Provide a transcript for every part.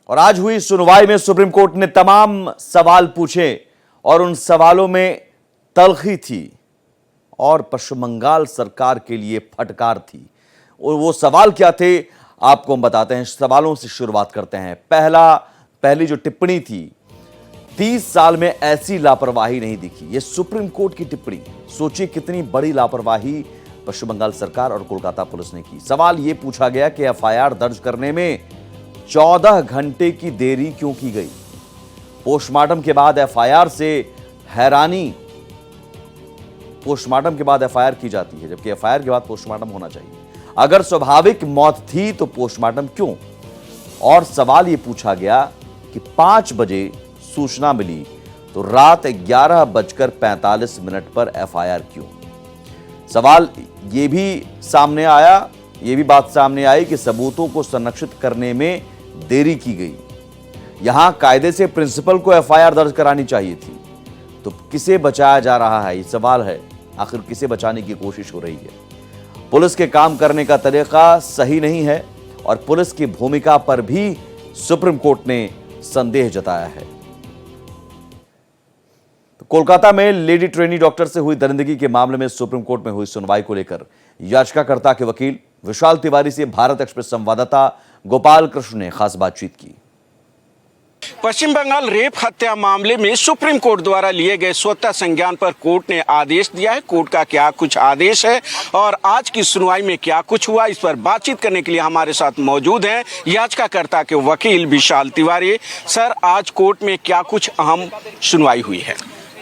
और आज हुई सुनवाई में सुप्रीम कोर्ट ने तमाम सवाल पूछे और उन सवालों में तल्खी थी और पश्चिम बंगाल सरकार के लिए फटकार थी। और वो सवाल क्या थे आपको हम बताते हैं। सवालों से शुरुआत करते हैं। पहली जो टिप्पणी थी, 30 साल में ऐसी लापरवाही नहीं दिखी। ये सुप्रीम कोर्ट की टिप्पणी। सोचिए कितनी बड़ी लापरवाही पश्चिम बंगाल सरकार और कोलकाता पुलिस ने की। सवाल यह पूछा गया कि एफआईआर दर्ज करने में 14 घंटे की देरी क्यों की गई। पोस्टमार्टम के बाद एफआईआर से हैरानी। पोस्टमार्टम के बाद एफआईआर की जाती है, जबकि एफआईआर के बाद पोस्टमार्टम होना चाहिए। अगर स्वाभाविक मौत थी तो पोस्टमार्टम क्यों? और सवाल यह पूछा गया कि 5 बजे सूचना मिली तो रात 11:45 पर एफआईआर क्यों? सवाल यह भी सामने आया, यह भी बात सामने आई कि सबूतों को संरक्षित करने में देरी की गई। यहां कायदे से प्रिंसिपल को एफआईआर दर्ज करानी चाहिए थी, तो किसे बचाया जा रहा है? ये सवाल है। आखिर किसे बचाने की कोशिश हो रही है? पुलिस के काम करने का तरीका सही नहीं है और पुलिस की भूमिका पर भी सुप्रीम कोर्ट ने संदेह जताया है। तो कोलकाता में लेडी ट्रेनी डॉक्टर से हुई दरिंदगी के मामले में सुप्रीम कोर्ट में हुई सुनवाई को लेकर याचिकाकर्ता के वकील विशाल तिवारी से भारत एक्सप्रेस संवाददाता गोपाल कृष्ण ने खास बातचीत की। पश्चिम बंगाल रेप हत्या मामले में सुप्रीम कोर्ट द्वारा लिए गए स्वतः संज्ञान पर कोर्ट ने आदेश दिया है। कोर्ट का क्या कुछ आदेश है और आज की सुनवाई में क्या कुछ हुआ, इस पर बातचीत करने के लिए हमारे साथ मौजूद हैं याचिकाकर्ता के वकील विशाल तिवारी। सर, आज कोर्ट में क्या कुछ अहम सुनवाई हुई है?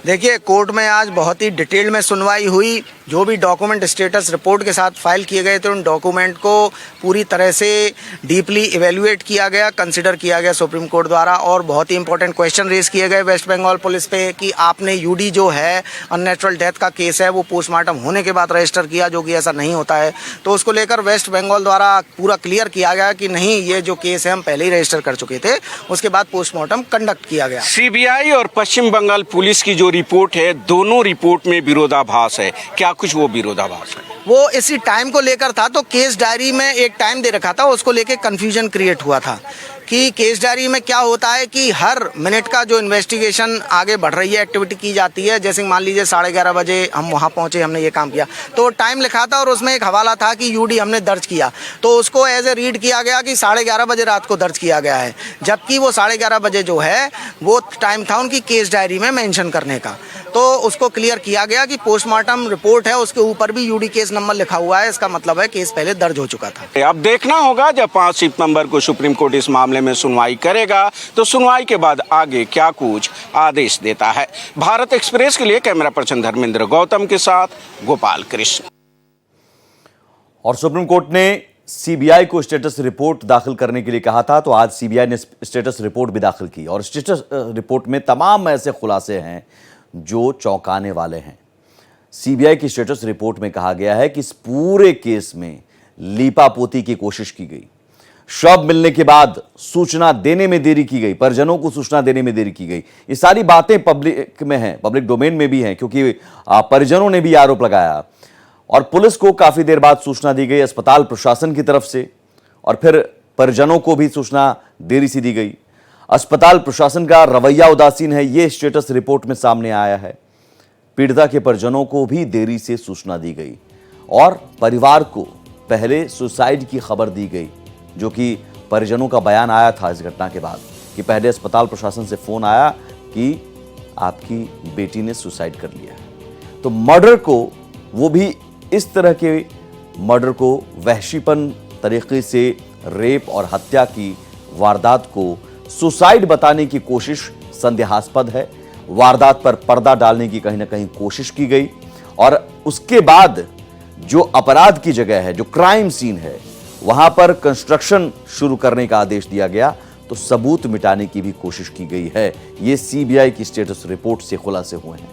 देखिए, कोर्ट में आज बहुत ही डिटेल में सुनवाई हुई। जो भी डॉक्यूमेंट स्टेटस रिपोर्ट के साथ फाइल किए गए थे, उन डॉक्यूमेंट को पूरी तरह से डीपली इवेल्युएट किया गया, कंसिडर किया गया सुप्रीम कोर्ट द्वारा। और बहुत ही इंपॉर्टेंट क्वेश्चन रेज किए गए वेस्ट बंगाल पुलिस पे कि आपने यूडी जो है अननेचुरल डेथ का केस है वो पोस्टमार्टम होने के बाद रजिस्टर किया, जो कि ऐसा नहीं होता है। तो उसको लेकर वेस्ट बंगाल द्वारा पूरा क्लियर किया गया कि नहीं, ये जो केस है हम पहले ही रजिस्टर कर चुके थे, उसके बाद पोस्टमार्टम कंडक्ट किया गया। सीबीआई और पश्चिम बंगाल पुलिस की जो रिपोर्ट है, दोनों रिपोर्ट में विरोधाभास है। क्या कुछ वो विरोधाभास है? वो इसी टाइम को लेकर था। तो केस डायरी में एक टाइम दे रखा था, उसको लेकर कंफ्यूजन क्रिएट हुआ था कि केस डायरी में क्या होता है कि हर मिनट का जो इन्वेस्टिगेशन आगे बढ़ रही है, एक्टिविटी की जाती है। जैसे मान लीजिए 11:30 बजे हम वहाँ पहुँचे, हमने ये काम किया, तो टाइम लिखा था और उसमें एक हवाला था कि यूडी हमने दर्ज किया, तो उसको एज ए रीड किया गया कि 11:30 बजे रात को दर्ज किया गया है, जबकि वो 11:30 बजे जो है वो टाइम था उनकी केस डायरी में मेंशन करने का। तो उसको क्लियर किया गया कि पोस्टमार्टम रिपोर्ट है, उसके ऊपर भी यूडी केस नंबर लिखा हुआ है। इसका मतलब है केस पहले दर्ज हो चुका था। अब देखना होगा जब 5 सितंबर को सुप्रीम कोर्ट इस मामले में सुनवाई करेगा, तो सुनवाई के बाद आगे क्या कुछ आदेश देता है। भारत एक्सप्रेस के लिए कैमरा पर्सन धर्मेंद्र गौतम के साथ गोपाल कृष्ण। और सुप्रीम कोर्ट ने सीबीआई को स्टेटस रिपोर्ट दाखिल करने के लिए कहा था, तो आज सीबीआई ने स्टेटस रिपोर्ट भी दाखिल की और स्टेटस रिपोर्ट में तमाम ऐसे खुलासे हैं जो चौंकाने वाले हैं। सीबीआई की स्टेटस रिपोर्ट में कहा गया है कि इस पूरे केस में लीपापोती की कोशिश की गई, शव मिलने के बाद सूचना देने में देरी की गई, परिजनों को सूचना देने में देरी की गई। ये सारी बातें पब्लिक में हैं, पब्लिक डोमेन में भी हैं, क्योंकि परिजनों ने भी आरोप लगाया। और पुलिस को काफी देर बाद सूचना दी गई अस्पताल प्रशासन की तरफ से, और फिर परिजनों को भी सूचना देरी से दी गई। अस्पताल प्रशासन का रवैया उदासीन है, यह स्टेटस रिपोर्ट में सामने आया है। पीड़िता के परिजनों को भी देरी से सूचना दी गई और परिवार को पहले सुसाइड की खबर दी गई, जो कि परिजनों का बयान आया था इस घटना के बाद कि पहले अस्पताल प्रशासन से फोन आया कि आपकी बेटी ने सुसाइड कर लिया है। तो मर्डर को, वो भी इस तरह के मर्डर को, वहशीपन तरीके से रेप और हत्या की वारदात को सुसाइड बताने की कोशिश संदेहास्पद है। वारदात पर पर्दा डालने की कहीं ना कहीं कोशिश की गई और उसके बाद जो अपराध की जगह है, जो क्राइम सीन है, वहां पर कंस्ट्रक्शन शुरू करने का आदेश दिया गया, तो सबूत मिटाने की भी कोशिश की गई है। यह सीबीआई की स्टेटस रिपोर्ट से खुलासे हुए हैं।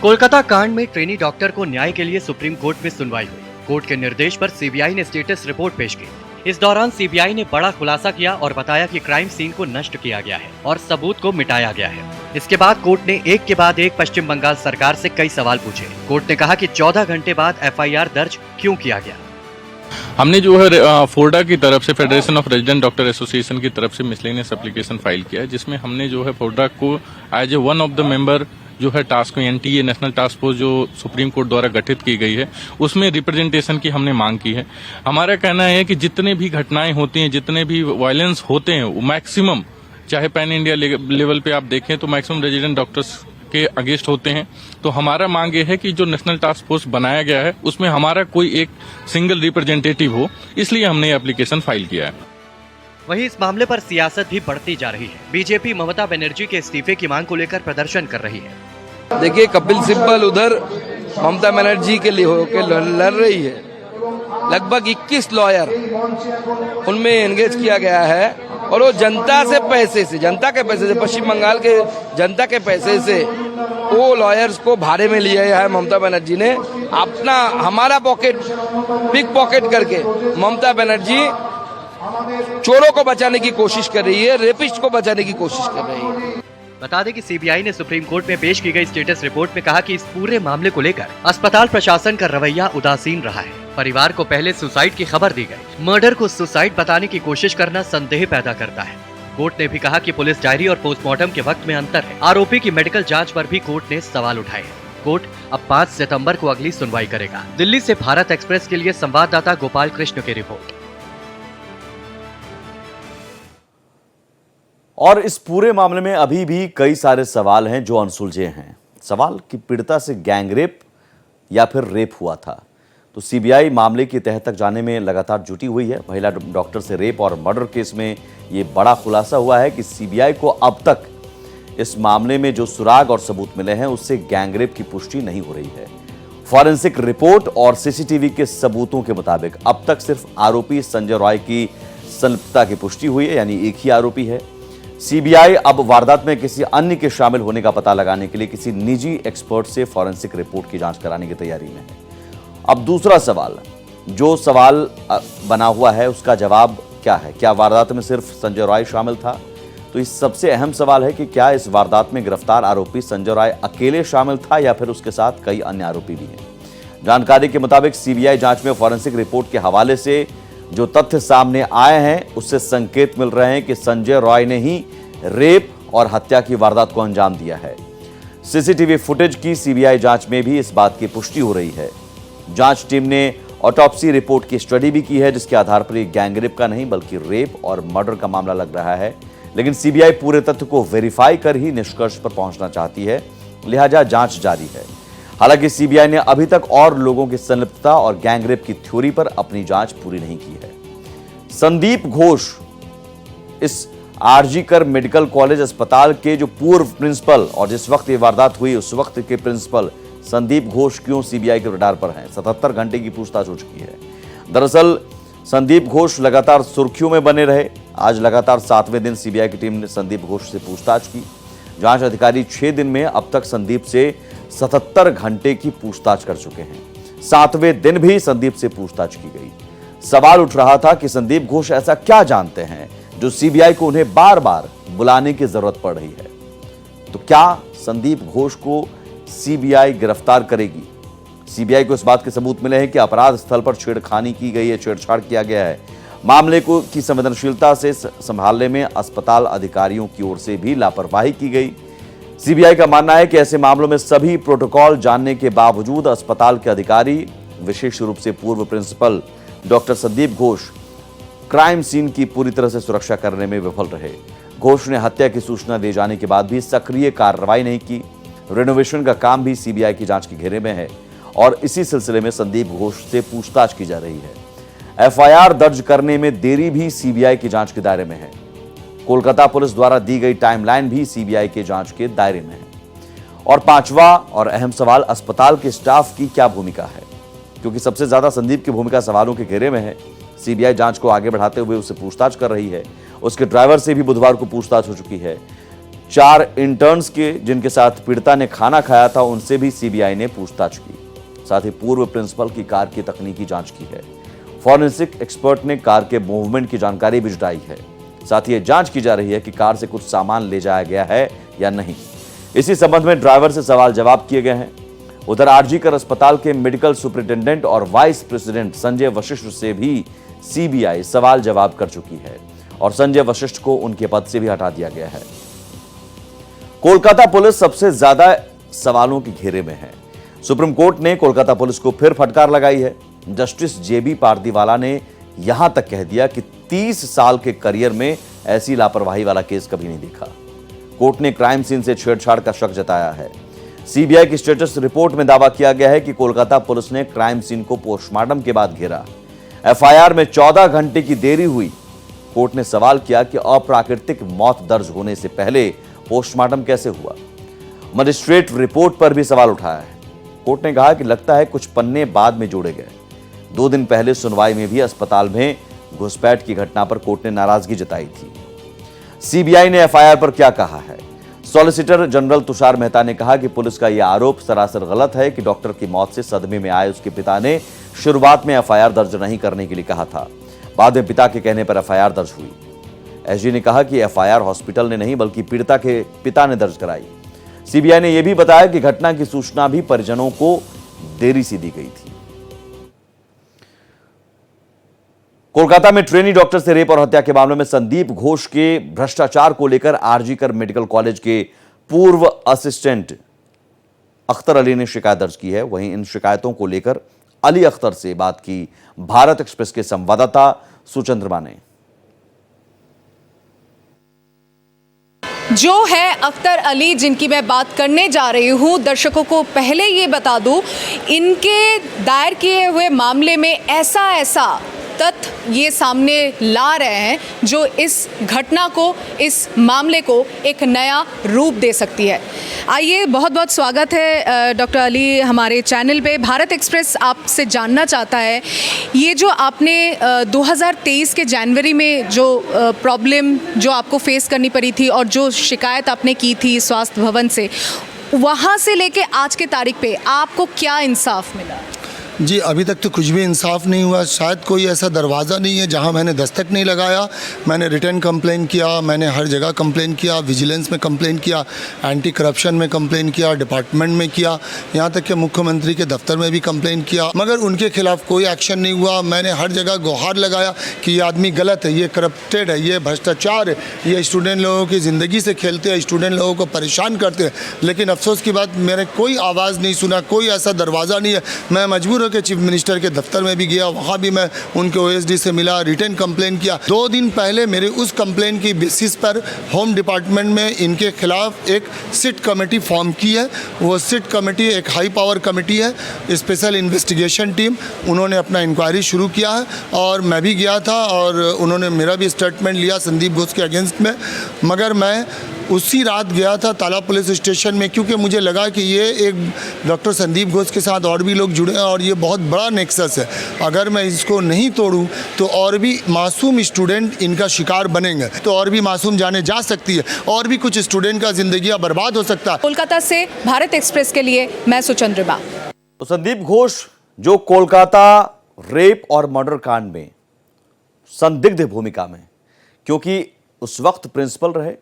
कोलकाता कांड में ट्रेनी डॉक्टर को न्याय के लिए सुप्रीम कोर्ट में सुनवाई हुई। कोर्ट के निर्देश पर सीबीआई ने स्टेटस रिपोर्ट पेश की। इस दौरान सीबीआई ने बड़ा खुलासा किया और बताया कि क्राइम सीन को नष्ट किया गया है और सबूत को मिटाया गया है। इसके बाद कोर्ट ने एक के बाद एक पश्चिम बंगाल सरकार से कई सवाल पूछे। कोर्ट ने कहा कि 14 घंटे बाद एफआईआर दर्ज क्यों किया गया। हमने जो है फोर्डा की तरफ से, federation of resident doctor association की तरफ से मिसलेनियस एप्लीकेशन फाइल किया है, जिसमें हमने जो है फोर्डा को as a one of the member जो है task NTA national task force जो सुप्रीम कोर्ट द्वारा गठित की गई है उसमें रिप्रेजेंटेशन की हमने मांग की है। हमारा कहना है कि जितने भी घटनाएं होती हैं, जितने भी वायलेंस होते हैं, वो मैक्सिमम चाहे पैन इंडिया लेवल पे आप देखें तो मैक्सिमम रेजिडेंट डॉक्टर्स के अगेंस्ट होते हैं। तो हमारा मांग ये है कि जो नेशनल टास्क फोर्स बनाया गया है उसमें हमारा कोई एक सिंगल रिप्रेजेंटेटिव हो, इसलिए हमने ये एप्लीकेशन फाइल किया है। वहीं इस मामले पर सियासत भी बढ़ती जा रही है। बीजेपी ममता बनर्जी के इस्तीफे की मांग को लेकर प्रदर्शन कर रही है। देखिए, कपिल सिब्बल उधर ममता बनर्जी के लिए होकर लड़ रही है। लगभग 21 लॉयर उनमें एंगेज किया गया है और वो जनता के पैसे से पश्चिम बंगाल के जनता के पैसे से वो लॉयर्स को भाड़े में लिया है ममता बनर्जी ने। अपना हमारा पॉकेट पिक पॉकेट करके ममता बनर्जी चोरों को बचाने की कोशिश कर रही है, रेपिस्ट को बचाने की कोशिश कर रही है। बता दें कि सीबीआई ने सुप्रीम कोर्ट में पेश की गई स्टेटस रिपोर्ट में कहा कि इस पूरे मामले को लेकर अस्पताल प्रशासन का रवैया उदासीन रहा है। परिवार को पहले सुसाइड की खबर दी गई। मर्डर को सुसाइड बताने की कोशिश करना संदेह पैदा करता है। कोर्ट ने भी कहा कि पुलिस डायरी और पोस्टमार्टम के वक्त में अंतर है। आरोपी की मेडिकल जांच पर भी कोर्ट ने सवाल उठाए हैं। कोर्ट अब 5 सितंबर को अगली सुनवाई करेगा। दिल्ली से भारत एक्सप्रेस के लिए संवाददाता गोपाल कृष्ण की रिपोर्ट। और इस पूरे मामले में अभी भी कई सारे सवाल हैं जो अनसुलझे हैं। सवाल कि पीड़िता से गैंगरेप या फिर रेप हुआ था। तो सीबीआई मामले की तह तक जाने में लगातार जुटी हुई है। महिला डॉक्टर से रेप और मर्डर केस में ये बड़ा खुलासा हुआ है कि सीबीआई को अब तक इस मामले में जो सुराग और सबूत मिले हैं उससे गैंगरेप की पुष्टि नहीं हो रही है। फॉरेंसिक रिपोर्ट और सीसीटीवी के सबूतों के मुताबिक अब तक सिर्फ आरोपी संजय रॉय की संलिप्तता की पुष्टि हुई है, यानी एक ही आरोपी है। सीबीआई अब वारदात में किसी अन्य के शामिल होने का पता लगाने के लिए किसी निजी एक्सपर्ट से फॉरेंसिक रिपोर्ट की जांच कराने की तैयारी में है। अब दूसरा सवाल, जो सवाल बना हुआ है उसका जवाब क्या है? क्या वारदात में सिर्फ संजय रॉय शामिल था? तो इस सबसे अहम सवाल है कि क्या इस वारदात में गिरफ्तार आरोपी संजय रॉय अकेले शामिल था या फिर उसके साथ कई अन्य आरोपी भी हैं। जानकारी के मुताबिक सीबीआई जांच में फॉरेंसिक रिपोर्ट के हवाले से जो तथ्य सामने आए हैं उससे संकेत मिल रहे हैं कि संजय रॉय ने ही रेप और हत्या की वारदात को अंजाम दिया है। सीसीटीवी फुटेज की सीबीआई जांच में भी इस बात की पुष्टि हो रही है। जांच टीम ने ऑटोप्सी रिपोर्ट की स्टडी भी की है, जिसके आधार पर यह गैंगरेप का नहीं बल्कि रेप और मर्डर का मामला लग रहा है। लेकिन सीबीआई पूरे तथ्य को वेरीफाई कर ही निष्कर्ष पर पहुंचना चाहती है, लिहाजा जांच जारी है। हालांकि सीबीआई ने अभी तक और लोगों की संलिप्तता और गैंगरेप की थ्योरी पर अपनी जांच पूरी नहीं की है। संदीप घोष इस आरजीकर मेडिकल कॉलेज अस्पताल के जो पूर्व प्रिंसिपल और जिस वक्त ये वारदात हुई उस वक्त के प्रिंसिपल संदीप घोष क्यों सीबीआई के रडार पर हैं? 77 घंटे की पूछताछ हो चुकी है। दरअसल संदीप घोष लगातार सुर्खियों में बने रहे। आज लगातार 7वें दिन सीबीआई की टीम ने संदीप घोष से पूछताछ की। जांच अधिकारी 6 दिन में अब तक संदीप से 77 घंटे की पूछताछ कर चुके हैं। 7वें दिन भी संदीप से पूछताछ की गई। सवाल उठ रहा था कि संदीप घोष ऐसा क्या जानते हैं जो सीबीआई को उन्हें बार बार बुलाने की जरूरत पड़ रही है। तो क्या संदीप घोष को सीबीआई गिरफ्तार करेगी? सीबीआई को इस बात के सबूत मिले हैं कि अपराध स्थल पर छेड़खानी की गई है, छेड़छाड़ किया गया है। मामले को की संवेदनशीलता से संभालने में अस्पताल अधिकारियों की ओर से भी लापरवाही की गई। सीबीआई का मानना है कि ऐसे मामलों में सभी प्रोटोकॉल जानने के बावजूद अस्पताल के अधिकारी, विशेष रूप से पूर्व principal doctor Sandip Ghosh, crime scene की पूरी तरह से सुरक्षा करने में विफल रहे। घोष ने हत्या की सूचना दिए जाने के बाद भी सक्रिय कार्रवाई नहीं की। रेनोवेशन का काम भी सीबीआई की जांच के घेरे में है और इसी सिलसिले में संदीप घोष से पूछताछ की जा रही है। एफआईआर दर्ज करने में देरी भी सीबीआई की जांच के दायरे में है। कोलकाता पुलिस द्वारा दी गई टाइमलाइन भी सीबीआई के जांच के दायरे में है। और पांचवा और अहम सवाल, अस्पताल के स्टाफ की क्या भूमिका है? क्योंकि सबसे ज्यादा संदीप की भूमिका सवालों के घेरे में है। सीबीआई जांच को आगे बढ़ाते हुए उससे पूछताछ कर रही है। उसके ड्राइवर से भी बुधवार को पूछताछ हो चुकी है। 4 इंटर्न्स के जिनके साथ पीड़िता ने खाना खाया था उनसे भी सीबीआई ने पूछताछ की। साथ ही पूर्व प्रिंसिपल की कार की तकनीकी जांच की है। फॉरेंसिक एक्सपर्ट ने कार के मूवमेंट की जानकारी भी जुटाई है। साथ ही यह जांच की जा रही है कि कार से कुछ सामान ले जाया गया है या नहीं। इसी संबंध में ड्राइवर से सवाल जवाब किए गए हैं। उधर आरजीकर अस्पताल के मेडिकल सुपरिटेंडेंट और वाइस प्रेसिडेंट संजय वशिष्ठ से भी सीबीआई सवाल जवाब कर चुकी है और संजय वशिष्ठ को उनके पद से भी हटा दिया गया है। कोलकाता पुलिस सबसे ज्यादा सवालों के घेरे में है। सुप्रीम कोर्ट ने कोलकाता पुलिस को फिर फटकार लगाई है। जस्टिस जेबी पारदीवाला ने यहां तक कह दिया कि 30 साल के करियर में ऐसी लापरवाही वाला केस कभी नहीं देखा। कोर्ट ने क्राइम सीन से छेड़छाड़ का शक जताया है। सीबीआई की स्टेटस रिपोर्ट में दावा किया गया है कि कोलकाता पुलिस ने क्राइम सीन को पोस्टमार्टम के बाद घेरा। एफआईआर में 14 घंटे की देरी हुई। कोर्ट ने सवाल किया कि अप्राकृतिक मौत दर्ज होने से पहले पोस्टमार्टम कैसे हुआ। मजिस्ट्रेट रिपोर्ट पर भी सवाल उठाया है। कोर्ट ने कहा कि लगता है कुछ पन्ने बाद में जोड़े गए। 2 दिन पहले सुनवाई में भी अस्पताल में घुसपैठ की घटना पर कोर्ट ने नाराजगी जताई थी। सीबीआई ने एफआईआर पर क्या कहा है? सॉलिसिटर जनरल तुषार मेहता ने कहा कि पुलिस का यह आरोप सरासर गलत है कि डॉक्टर की मौत से सदमे में आए उसके पिता ने शुरुआत में एफआईआर दर्ज नहीं करने के लिए कहा था। बाद में पिता के कहने पर एफआईआर दर्ज हुई। एसजी ने कहा कि एफआईआर हॉस्पिटल ने नहीं बल्कि पीड़िता के पिता ने दर्ज कराई। सीबीआई ने यह भी बताया कि घटना की सूचना भी परिजनों को देरी से दी गई थी। कोलकाता में ट्रेनी डॉक्टर से रेप और हत्या के मामले में संदीप घोष के भ्रष्टाचार को लेकर आरजीकर मेडिकल कॉलेज के पूर्व असिस्टेंट अख्तर अली ने शिकायत दर्ज की है। वहीं इन शिकायतों को लेकर अली अख्तर से बात की भारत एक्सप्रेस के संवाददाता सुचंद्रमा ने। जो है अख्तर अली जिनकी मैं बात करने जा रही हूं, दर्शकों को पहले ये बता दूं, इनके दायर किए हुए मामले में ऐसा तथ्य ये सामने ला रहे हैं जो इस घटना को, इस मामले को एक नया रूप दे सकती है। आइए, बहुत बहुत स्वागत है डॉक्टर अली हमारे चैनल पे। भारत एक्सप्रेस आपसे जानना चाहता है, ये जो आपने 2023 के जनवरी में जो प्रॉब्लम जो आपको फेस करनी पड़ी थी और जो शिकायत आपने की थी स्वास्थ्य भवन से, वहाँ से लेके आज के तारीख पे आपको क्या इंसाफ मिला? जी, अभी तक तो कुछ भी इंसाफ नहीं हुआ। शायद कोई ऐसा दरवाज़ा नहीं है जहां मैंने दस्तक नहीं लगाया। मैंने रिटर्न कंप्लेन किया, मैंने हर जगह कंप्लेन किया, विजिलेंस में कंप्लेन किया, एंटी करप्शन में कंप्लेन किया, डिपार्टमेंट में किया, यहाँ तक कि मुख्यमंत्री के दफ्तर में भी कंप्लेन किया, मगर उनके खिलाफ कोई एक्शन नहीं हुआ। मैंने हर जगह गुहार लगाया कि ये आदमी गलत है, ये करप्टेड है, ये भ्रष्टाचार है, ये स्टूडेंट लोगों की ज़िंदगी से खेलते हैं, स्टूडेंट लोगों को परेशान करते हैं। लेकिन अफसोस की बात, मैंने कोई आवाज़ नहीं सुना, कोई ऐसा दरवाज़ा नहीं है। मैं मजबूर के चीफ मिनिस्टर के दफ्तर में भी गया, वहाँ भी मैं उनके ओएसडी से मिला, रिटर्न कंप्लेन किया। 2 दिन पहले मेरे उस कंप्लेन की बेसिस पर होम डिपार्टमेंट में इनके खिलाफ एक सिट कमेटी फॉर्म की है। वो सिट कमेटी एक हाई पावर कमेटी है, स्पेशल इन्वेस्टिगेशन टीम। उन्होंने अपना इंक्वायरी शुरू किया है और मैं भी गया था और उन्होंने मेरा भी स्टेटमेंट लिया संदीप घोष के अगेंस्ट में। मगर मैं उसी रात गया था ताला पुलिस स्टेशन में, क्योंकि मुझे लगा कि ये एक डॉक्टर संदीप घोष के साथ और भी लोग जुड़े हैं और ये बहुत बड़ा नेक्सस है। अगर मैं इसको नहीं तोड़ूं तो और भी मासूम स्टूडेंट इनका शिकार बनेंगे, तो और भी मासूम जाने जा सकती है और भी कुछ स्टूडेंट का जिंदगियां बर्बाद हो सकता है। कोलकाता से भारत एक्सप्रेस के लिए मैं सुचंद्रमा। तो संदीप घोष जो कोलकाता रेप और मर्डर कांड में संदिग्ध भूमिका में, क्योंकि उस वक्त प्रिंसिपल रहे,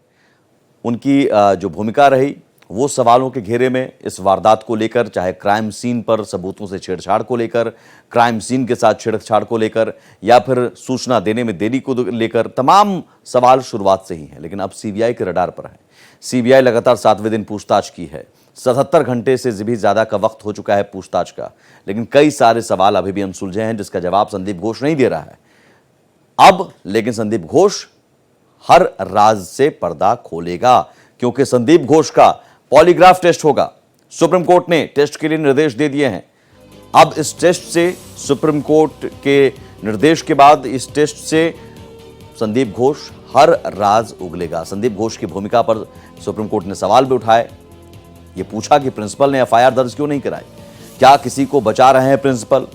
उनकी जो भूमिका रही वो सवालों के घेरे में इस वारदात को लेकर, चाहे क्राइम सीन पर सबूतों से छेड़छाड़ को लेकर, क्राइम सीन के साथ छेड़छाड़ को लेकर, या फिर सूचना देने में देरी को लेकर, तमाम सवाल शुरुआत से ही हैं। लेकिन अब सीबीआई के रडार पर है। सीबीआई लगातार 7वें दिन पूछताछ की है। 77 घंटे से भी ज़्यादा का वक्त हो चुका है पूछताछ का, लेकिन कई सारे सवाल अभी भी अनसुलझे हैं जिसका जवाब संदीप घोष नहीं दे रहा है अब। लेकिन संदीप घोष हर राज से पर्दा खोलेगा, क्योंकि संदीप घोष का पॉलीग्राफ टेस्ट होगा। सुप्रीम कोर्ट ने टेस्ट के लिए निर्देश दे दिए हैं। अब इस टेस्ट से, सुप्रीम कोर्ट के निर्देश के बाद इस टेस्ट से संदीप घोष हर राज उगलेगा। संदीप घोष की भूमिका पर सुप्रीम कोर्ट ने सवाल भी उठाए। ये पूछा कि प्रिंसिपल ने एफआईआर दर्ज क्यों नहीं कराई, क्या किसी को बचा रहे हैं प्रिंसिपल,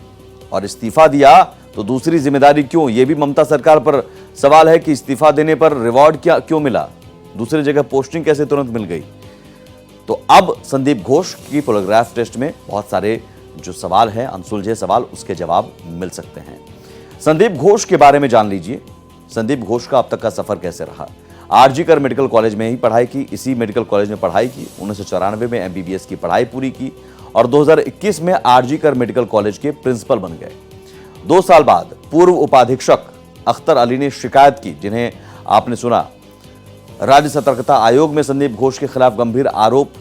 और इस्तीफा दिया तो दूसरी जिम्मेदारी क्यों। यह भी ममता सरकार पर सवाल है कि इस्तीफा देने पर रिवॉर्ड क्यों मिला, दूसरी जगह पोस्टिंग कैसे तुरंत मिल गई। तो अब संदीप घोष की पॉलीग्राफ टेस्ट में बहुत सारे जो सवाल हैं, अनसुलझे सवाल, उसके जवाब मिल सकते हैं। संदीप घोष के बारे में जान लीजिए। संदीप घोष का अब तक का सफर कैसे रहा। आरजीकर मेडिकल कॉलेज में ही पढ़ाई की, इसी मेडिकल कॉलेज में पढ़ाई की। 1994 में एमबीबीएस की पढ़ाई पूरी की और 2021 में आरजीकर मेडिकल कॉलेज के प्रिंसिपल बन गए। 2 साल बाद पूर्व उपाधीक्षक अख्तर अली ने शिकायत की, जिन्हें आपने सुना। राज्य सतर्कता आयोग में संदीप घोष के खिलाफ गंभीर आरोप।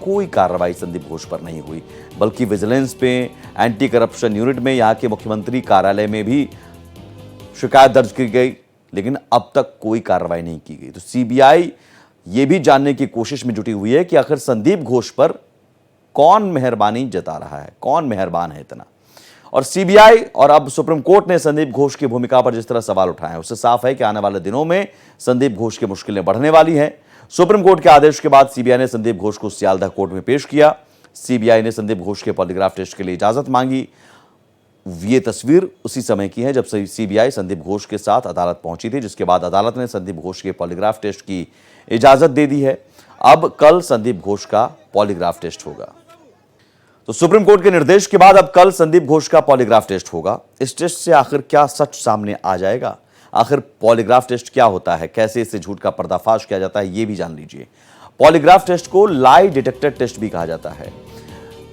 कोई कार्रवाई संदीप घोष पर नहीं हुई, बल्कि विजिलेंस पे, एंटी करप्शन यूनिट में, यहां के मुख्यमंत्री कार्यालय में भी शिकायत दर्ज की गई, लेकिन अब तक कोई कार्रवाई नहीं की गई। तो सीबीआई ये भी जानने की कोशिश में जुटी हुई है कि आखिर संदीप घोष पर कौन मेहरबानी जता रहा है, कौन मेहरबान है इतना। और सीबीआई और अब सुप्रीम कोर्ट ने संदीप घोष की भूमिका पर जिस तरह सवाल उठाए हैं, उससे साफ है कि आने वाले दिनों में संदीप घोष की मुश्किलें बढ़ने वाली हैं। सुप्रीम कोर्ट के आदेश के बाद सीबीआई ने संदीप घोष को सियालदह कोर्ट में पेश किया। सीबीआई ने संदीप घोष के पॉलीग्राफ टेस्ट के लिए इजाजत मांगी। ये तस्वीर उसी समय की है जब सीबीआई संदीप घोष के साथ अदालत पहुंची थी, जिसके बाद अदालत ने संदीप घोष के पॉलीग्राफ टेस्ट की इजाजत दे दी है। अब कल संदीप घोष का पॉलीग्राफ टेस्ट होगा। तो सुप्रीम कोर्ट के निर्देश के बाद अब कल संदीप घोष का पॉलीग्राफ टेस्ट होगा। इस टेस्ट से आखिर क्या सच सामने आ जाएगा? आखिर पॉलीग्राफ टेस्ट क्या होता है, कैसे इससे झूठ का पर्दाफाश किया जाता है, यह भी जान लीजिए। पॉलीग्राफ टेस्ट को लाई डिटेक्टर टेस्ट भी कहा जाता है।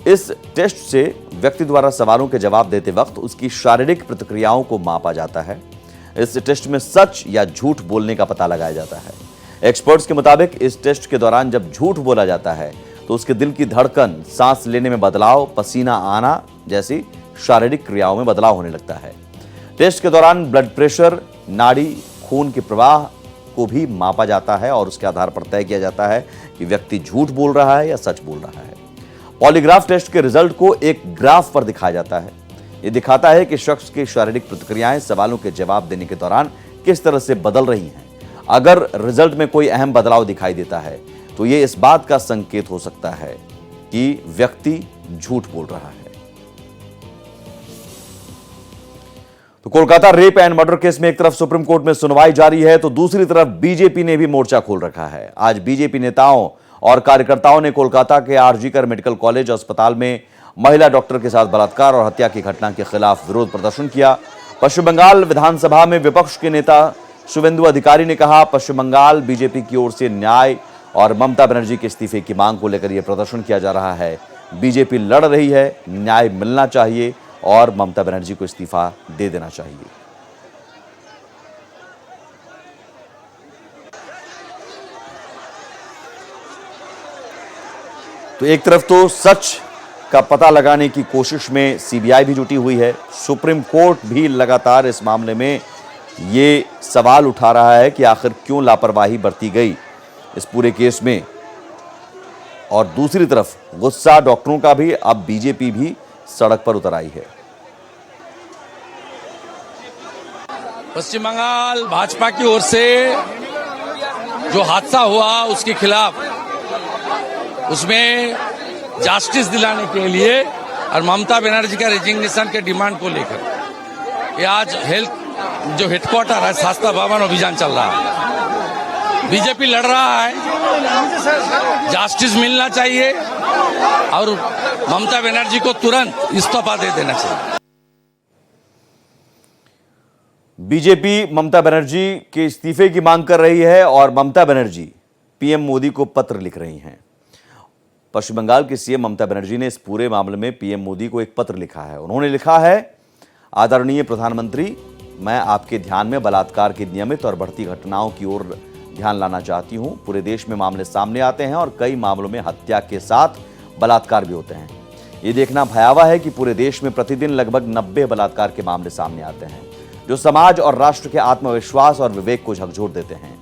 इस टेस्ट से व्यक्ति द्वारा सवालों के जवाब देते वक्त उसकी शारीरिक प्रतिक्रियाओं को मापा जाता है। इस टेस्ट में सच या झूठ बोलने का पता लगाया जाता है। एक्सपर्ट्स के मुताबिक इस टेस्ट के दौरान जब झूठ बोला जाता है तो उसके दिल की धड़कन, सांस लेने में बदलाव, पसीना आना जैसी शारीरिक क्रियाओं में बदलाव होने लगता है। टेस्ट के दौरान ब्लड प्रेशर, नाड़ी, खून के प्रवाह को भी मापा जाता है और उसके आधार पर तय किया जाता है कि व्यक्ति झूठ बोल रहा है या सच बोल रहा है। पॉलीग्राफ टेस्ट के रिजल्ट को एक ग्राफ पर दिखाया जाता है। यह दिखाता है कि शख्स की शारीरिक प्रतिक्रियाएं सवालों के जवाब देने के दौरान किस तरह से बदल रही हैं। अगर रिजल्ट में कोई अहम बदलाव दिखाई देता है तो यह इस बात का संकेत हो सकता है कि व्यक्ति झूठ बोल रहा है। तो Kolkata rape and murder case में एक तरफ सुप्रीम कोर्ट में सुनवाई जारी है तो दूसरी तरफ बीजेपी ने भी मोर्चा खोल रखा है। आज बीजेपी नेताओं और कार्यकर्ताओं ने कोलकाता के आरजीकर मेडिकल कॉलेज अस्पताल में महिला डॉक्टर के साथ बलात्कार और हत्या की घटना के खिलाफ विरोध प्रदर्शन किया। पश्चिम बंगाल विधानसभा में विपक्ष के नेता शुभेंदु अधिकारी ने कहा, पश्चिम बंगाल बीजेपी की ओर से न्याय और ममता बनर्जी के इस्तीफे की मांग को लेकर यह प्रदर्शन किया जा रहा है। बीजेपी लड़ रही है, न्याय मिलना चाहिए और ममता बनर्जी को इस्तीफा दे देना चाहिए। तो एक तरफ तो सच का पता लगाने की कोशिश में सीबीआई भी जुटी हुई है, सुप्रीम कोर्ट भी लगातार इस मामले में ये सवाल उठा रहा है कि आखिर क्यों लापरवाही बरती गई इस पूरे केस में। और दूसरी तरफ गुस्सा डॉक्टरों का भी, अब बीजेपी भी सड़क पर उतर आई है। पश्चिम बंगाल भाजपा की ओर से जो हादसा हुआ उसके खिलाफ, उसमें जस्टिस दिलाने के लिए और ममता बनर्जी का रेजिग्नेशन के डिमांड को लेकर ये आज हेल्थ जो हेडक्वार्टर है शास्त्रा भवन अभियान चल रहा है। बीजेपी लड़ रहा है, जस्टिस मिलना चाहिए और ममता बनर्जी को तुरंत इस्तीफा दे देना चाहिए। बीजेपी ममता बनर्जी के इस्तीफे की मांग कर रही है और ममता बनर्जी पीएम मोदी को पत्र लिख रही हैं। पश्चिम बंगाल की सीएम ममता बनर्जी ने इस पूरे मामले में पीएम मोदी को एक पत्र लिखा है। उन्होंने लिखा है, आदरणीय प्रधानमंत्री, मैं आपके ध्यान में बलात्कार की नियमित और बढ़ती घटनाओं की ओर ध्यान लाना चाहती हूं। पूरे देश में मामले सामने आते हैं और कई मामलों में हत्या के साथ बलात्कार भी होते हैं। ये देखना भयावह है कि पूरे देश में प्रतिदिन लगभग 90 बलात्कार के मामले सामने आते हैं, जो समाज और राष्ट्र के आत्मविश्वास और विवेक को झकझोर देते हैं।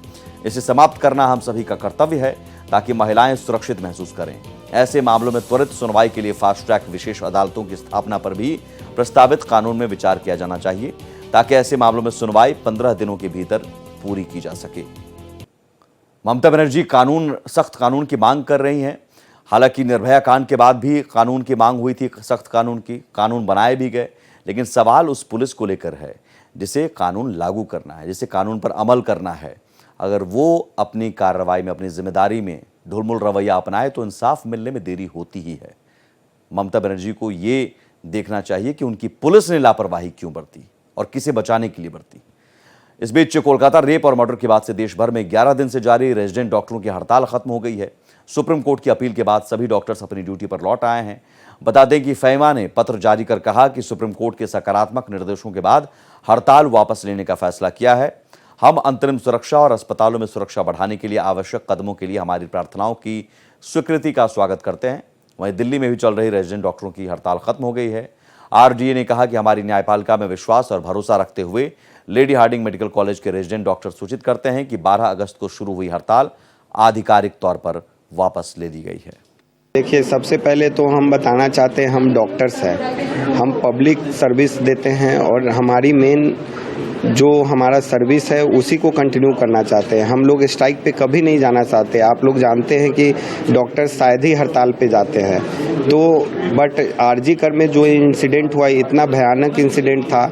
इसे समाप्त करना हम सभी का कर्तव्य है ताकि महिलाएं सुरक्षित महसूस करें। ऐसे मामलों में त्वरित सुनवाई के लिए फास्ट ट्रैक विशेष अदालतों की स्थापना पर भी प्रस्तावित कानून में विचार किया जाना चाहिए ताकि ऐसे मामलों में सुनवाई 15 दिनों के भीतर पूरी की जा सके। ममता बनर्जी सख्त कानून की मांग कर रही हैं। हालांकि निर्भया कांड के बाद भी कानून की मांग हुई थी, सख्त कानून की, कानून बनाए भी गए, लेकिन सवाल उस पुलिस को लेकर है जिसे कानून लागू करना है, जिसे कानून पर अमल करना है। अगर वो अपनी कार्रवाई में, अपनी जिम्मेदारी में ढुलमुल रवैया अपनाए तो इंसाफ मिलने में देरी होती ही है। ममता बनर्जी को ये देखना चाहिए कि उनकी पुलिस ने लापरवाही क्यों बरती और किसे बचाने के लिए बरती। इस बीच कोलकाता रेप और मर्डर के बाद से देश भर में 11 दिन से जारी रेजिडेंट डॉक्टरों की हड़ताल खत्म हो गई है। सुप्रीम कोर्ट की अपील के बाद सभी डॉक्टर्स अपनी ड्यूटी पर लौट आए हैं। बता दें कि फैमा ने पत्र जारी कर कहा कि सुप्रीम कोर्ट के सकारात्मक निर्देशों के बाद हड़ताल वापस लेने का फैसला किया है। हम अंतरिम सुरक्षा और अस्पतालों में सुरक्षा बढ़ाने के लिए आवश्यक कदमों के लिए हमारी प्रार्थनाओं की स्वीकृति का स्वागत करते हैं। वहीं दिल्ली में भी चल रही रेजिडेंट डॉक्टरों की हड़ताल खत्म हो गई है। आरडीए ने कहा कि हमारी न्यायपालिका में विश्वास और भरोसा रखते हुए लेडी हार्डिंग मेडिकल कॉलेज के रेजिडेंट डॉक्टर सूचित करते हैं कि 12 अगस्त को शुरू हुई हड़ताल आधिकारिक तौर पर वापस ले ली गई है। देखिए, सबसे पहले तो हम बताना चाहते हैं, हम डॉक्टर्स हैं, हम पब्लिक सर्विस देते हैं और हमारी मेन जो हमारा सर्विस है उसी को कंटिन्यू करना चाहते हैं। हम लोग स्ट्राइक पे कभी नहीं जाना चाहते। आप लोग जानते हैं कि डॉक्टर शायद ही हड़ताल पे जाते हैं, तो बट आरजी कर में जो इंसिडेंट हुआ इतना भयानक इंसिडेंट था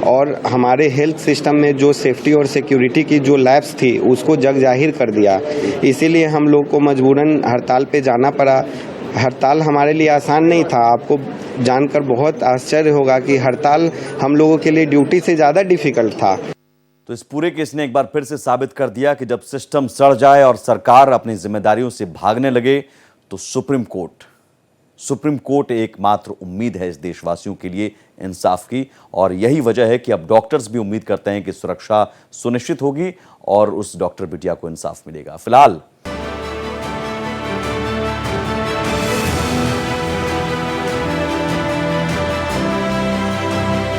और हमारे हेल्थ सिस्टम में जो सेफ्टी और सिक्योरिटी की जो लैप्स थी उसको जग जाहिर कर दिया। इसीलिए हम लोग को मजबूरन हड़ताल पे जाना पड़ा। हड़ताल हमारे लिए आसान नहीं था। आपको जानकर बहुत आश्चर्य होगा कि हड़ताल हम लोगों के लिए ड्यूटी से ज़्यादा डिफिकल्ट था। तो इस पूरे केस ने एक बार फिर से साबित कर दिया कि जब सिस्टम सड़ जाए और सरकार अपनी जिम्मेदारियों से भागने लगे तो सुप्रीम कोर्ट एकमात्र उम्मीद है इस देशवासियों के लिए इंसाफ की। और यही वजह है कि अब डॉक्टर्स भी उम्मीद करते हैं कि सुरक्षा सुनिश्चित होगी और उस डॉक्टर बिटिया को इंसाफ मिलेगा। फिलहाल